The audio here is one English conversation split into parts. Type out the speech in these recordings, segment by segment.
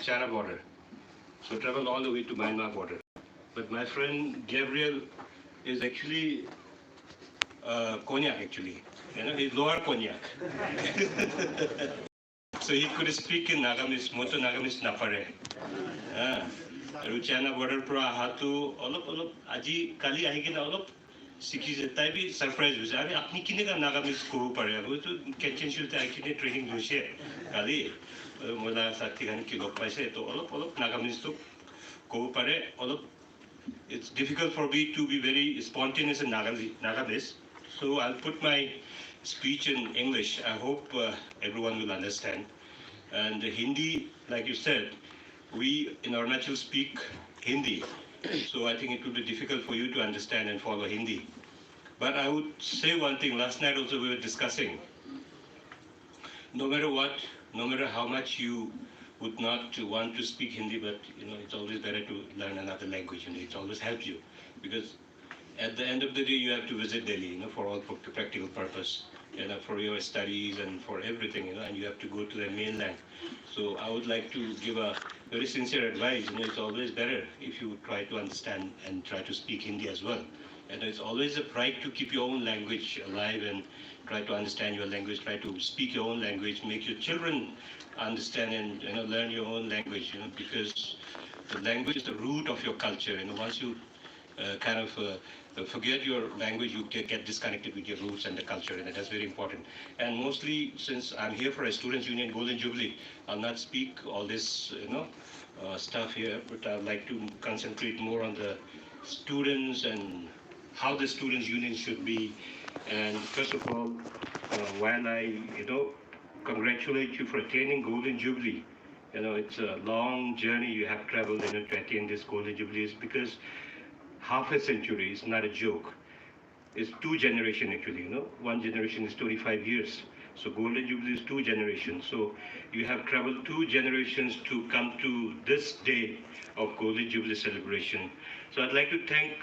China border. So traveled all the way to Myanmar border. But my friend Gabriel is actually Konyak actually. He's lower Konyak. So he could speak in Nagamis, Moto Nagamis Napare. China border pro hatu olop aji kali ahi na olop sikhi jeta bhi surprise hoise are apni kine ka Nagamis ko pare wo to kitchen shoot akine training hoise kali mola sathi gan ki lok paise to olop Nagamis to ko pare olop. It's difficult for me to be very spontaneous in Nagamis, so I'll put my speech in English. I hope everyone will understand. And Hindi, like you said, we in Arunachal speak Hindi, so I think it will be difficult for you to understand and follow Hindi. But I would say one thing. Last night also we were discussing, no matter what, no matter how much you would not want to speak Hindi, but it's always better to learn another language. It always helps you, because at the end of the day you have to visit Delhi, for all practical purpose, for your studies and for everything, and you have to go to the mainland. So I would like to give a very sincere advice. It's always better if you try to understand and try to speak Hindi as well. And it's always a pride to keep your own language alive and try to understand your language, try to speak your own language, make your children understand and learn your own language, because the language is the root of your culture. Once you forget your language, you get disconnected with your roots and the culture, and that's very important. And mostly, since I'm here for a Students' Union Golden Jubilee, I'll not speak all this, stuff here, but I'd like to concentrate more on the students and how the Students' Union should be. And first of all, while I, congratulate you for attaining Golden Jubilee. It's a long journey you have traveled, to attain this Golden Jubilee, because half a century is not a joke. It's two generations actually, One generation is 25 years. So Golden Jubilee is two generations. So you have traveled two generations to come to this day of Golden Jubilee celebration. So I'd like to thank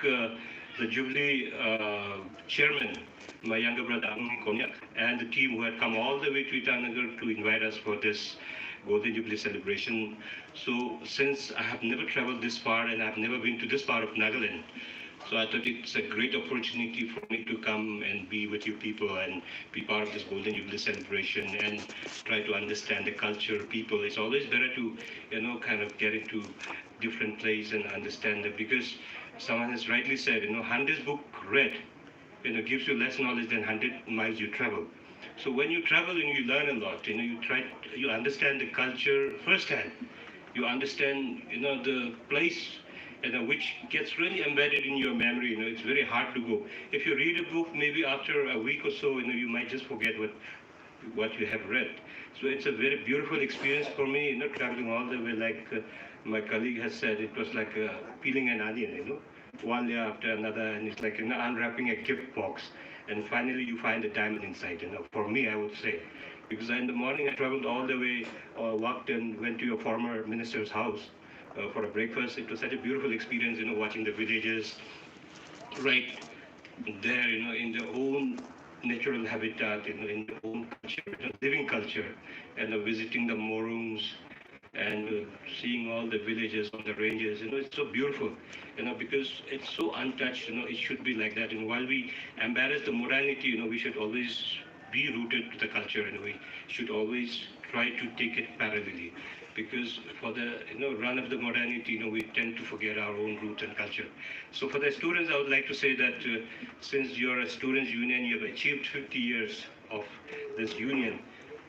the Jubilee chairman, my younger brother Arunachal, and the team who had come all the way to Itanagar to invite us for this Golden Jubilee celebration. So since I have never traveled this far and I've never been to this part of Nagaland, so I thought it's a great opportunity for me to come and be with you people and be part of this Golden Jubilee celebration and try to understand the culture, people. It's always better to, kind of get into different place and understand it, because someone has rightly said, 100 book read, gives you less knowledge than 100 miles you travel. So when you travel and you learn a lot, you understand the culture firsthand. You understand, the place, which gets really embedded in your memory. It's very hard to go. If you read a book, maybe after a week or so, you might just forget what you have read. So it's a very beautiful experience for me, traveling all the way, like my colleague has said, it was like peeling an onion, one layer after another, and it's like unwrapping a gift box. And finally you find a diamond inside, for me, I would say. Because in the morning I traveled all the way, walked and went to your former minister's house for a breakfast. It was such a beautiful experience, watching the villages right there, in their own natural habitat, in their own culture, living culture, and visiting the morums and seeing all the villages on the ranges. It's so beautiful, because it's so untouched. It should be like that. And while we embrace the modernity, we should always be rooted to the culture, and we should always try to take it parallelly. Because for the run of the modernity, we tend to forget our own roots and culture. So for the students, I would like to say that since you're a students' union, you have achieved 50 years of this union.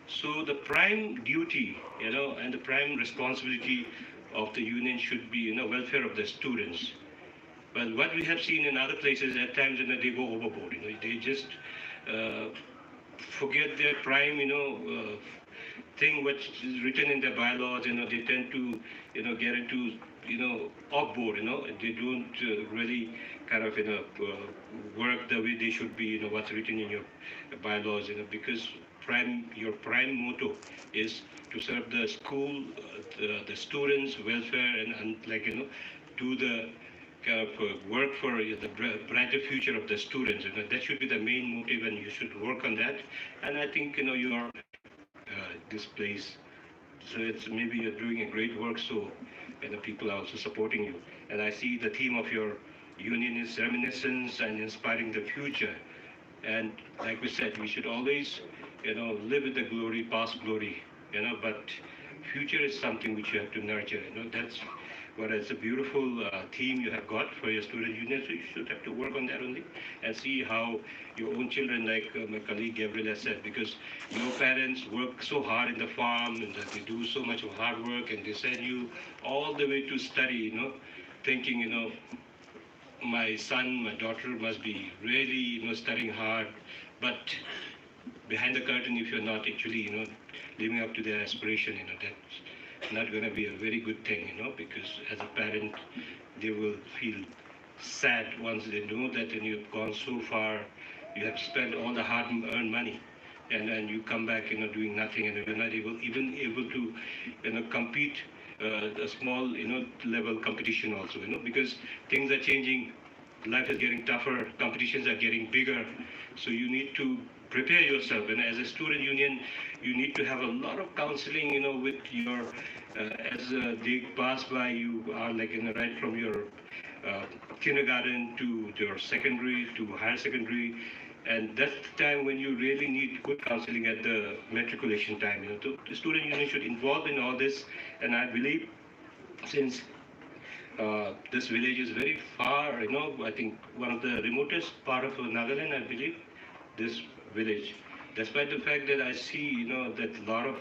So the prime duty, and the prime responsibility of the union should be, welfare of the students. But what we have seen in other places, at times, they go overboard. They just forget their prime, thing which is written in the bylaws. They tend to, get into, off-board. They don't really kind of, work the way they should be. What's written in your bylaws. Because your prime motto is to serve the school, the students' welfare, and do the kind of work for the brighter future of the students. That should be the main motive, and you should work on that. And I think your this place So it's maybe you're doing a great work, so people are also supporting you. And I see the theme of your union is reminiscence and inspiring the future. And like we said, we should always, live with the glory, past glory, but future is something which you have to nurture. That's what is a beautiful theme you have got for your student union. So you should have to work on that only and see how your own children, like my colleague Gabriel has said, because your parents work so hard in the farm and that they do so much of hard work and they send you all the way to study, thinking, my son, my daughter must be really, studying hard, but behind the curtain, if you're not actually, living up to their aspiration, that's not going to be a very good thing, because as a parent, they will feel sad once they know that you've gone so far, you have spent all the hard-earned money, and then you come back, doing nothing, and you're not even able to, compete a small, level competition also, because things are changing, life is getting tougher, competitions are getting bigger, so you need to prepare yourself. And as a student union, you need to have a lot of counseling, with your, as they pass by, you are like, right from your kindergarten to your secondary to higher secondary, and that's the time when you really need good counseling at the matriculation time. So the student union should involve in all this, and I believe since this village is very far, I think one of the remotest part of Nagaland, I believe, this village. Despite the fact that I see, that a lot of,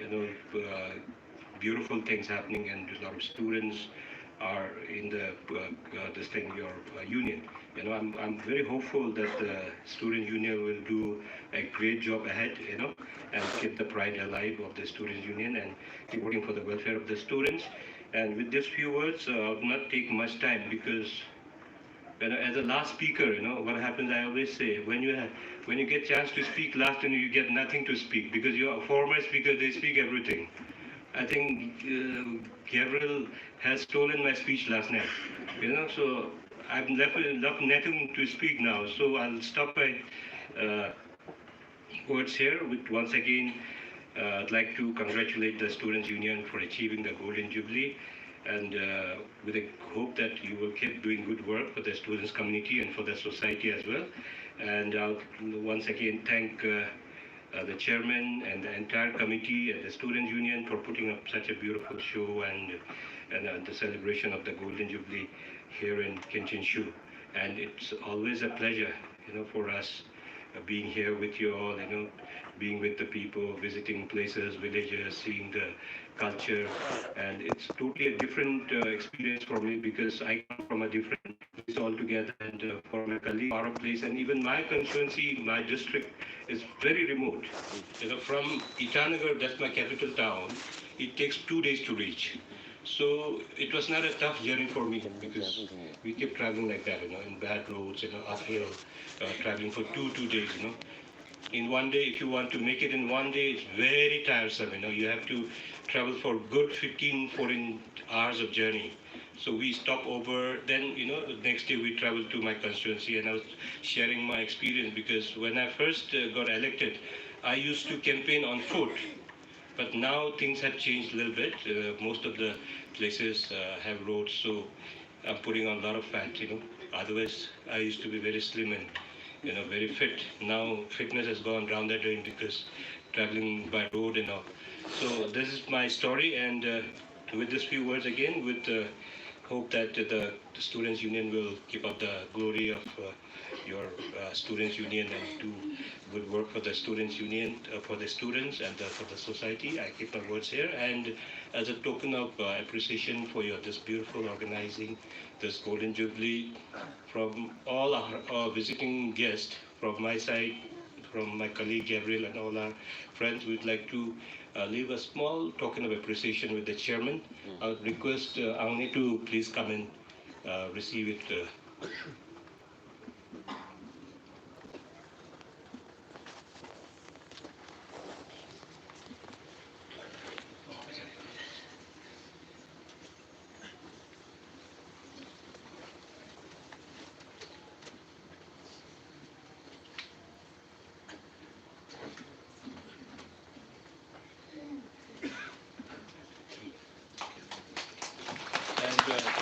you know, uh, beautiful things happening and a lot of students are in the, this thing, your union. I'm very hopeful that the student union will do a great job ahead, and keep the pride alive of the student union and keep working for the welfare of the students. And with these few words, I'll not take much time because as a last speaker, what happens, I always say, when you get chance to speak last, you get nothing to speak because your former speakers, they speak everything. I think Gabriel has stolen my speech last night, so I'm left nothing to speak now. So I'll stop my uh, words here with once again, I'd like to congratulate the Students' Union for achieving the Golden Jubilee, and with a hope that you will keep doing good work for the students' community and for the society as well. And I'll once again thank the chairman and the entire committee and the Students' Union for putting up such a beautiful show and the celebration of the Golden Jubilee here in Kinshinshu. And it's always a pleasure, for us being here with you all, being with the people, visiting places, villages, seeing the culture. And it's totally a different experience for me because I come from a different place altogether. And for my colleague, our place, and even my constituency, my district is very remote. From Itanagar, that's my capital town, it takes 2 days to reach. So it was not a tough journey for me because we kept traveling like that, in bad roads, uphill, traveling for two days, In one day, if you want to make it in one day, it's very tiresome, You have to travel for good 15, 14 hours of journey. So we stop over, then, the next day we travel to my constituency and I was sharing my experience because when I first got elected, I used to campaign on foot. But now things have changed a little bit. Most of the places have roads, so I'm putting on a lot of fat, Otherwise, I used to be very slim and, very fit. Now fitness has gone down the drain because traveling by road and all. So this is my story, and with these few words again, with hope that the Students' Union will keep up the glory of your Students' Union and do good work for the Students' Union, for the students and for the society. I keep my words here. And as a token of appreciation for your this beautiful organizing, this Golden Jubilee, from all our visiting guests, from my side, from my colleague Gabriel and all our friends, we'd like to leave a small token of appreciation with the chairman. I would request Auni to please come and receive it.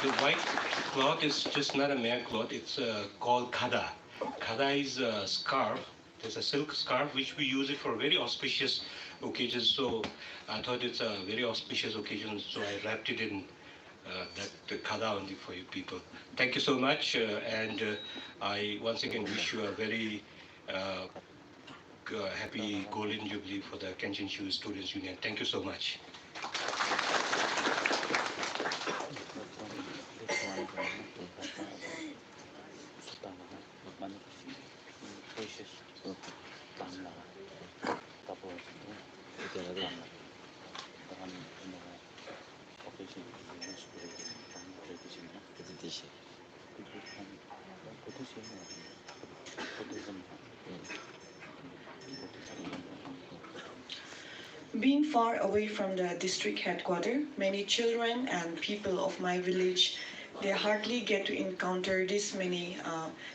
the white cloth is just not a mere cloth. It's called khada. Khada is a scarf. It's a silk scarf which we use it for very auspicious occasions. So I thought it's a very auspicious occasion. So I wrapped it in that khada only for you people. Thank you so much, and I once again wish you a very happy Golden Jubilee for the Kenshin Shu Students Union. Thank you so much. Being far away from the district headquarters, many children and people of my village, they hardly get to encounter this many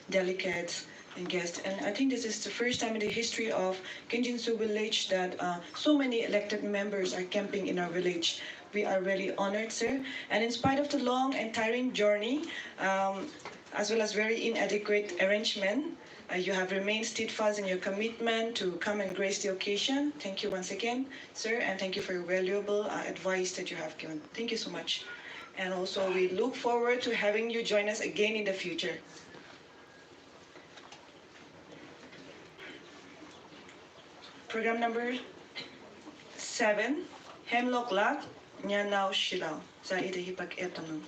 delegates and guests. And I think this is the first time in the history of Kenjinsu village that so many elected members are camping in our village. We are really honored, sir. And in spite of the long and tiring journey, as well as very inadequate arrangement, you have remained steadfast in your commitment to come and grace the occasion. Thank you once again, sir, and thank you for your valuable advice that you have given. Thank you so much. And also, we look forward to having you join us again in the future. Program number 7, Hemlock Lak, Nyanao Shilao. Sa ida hipag etanong.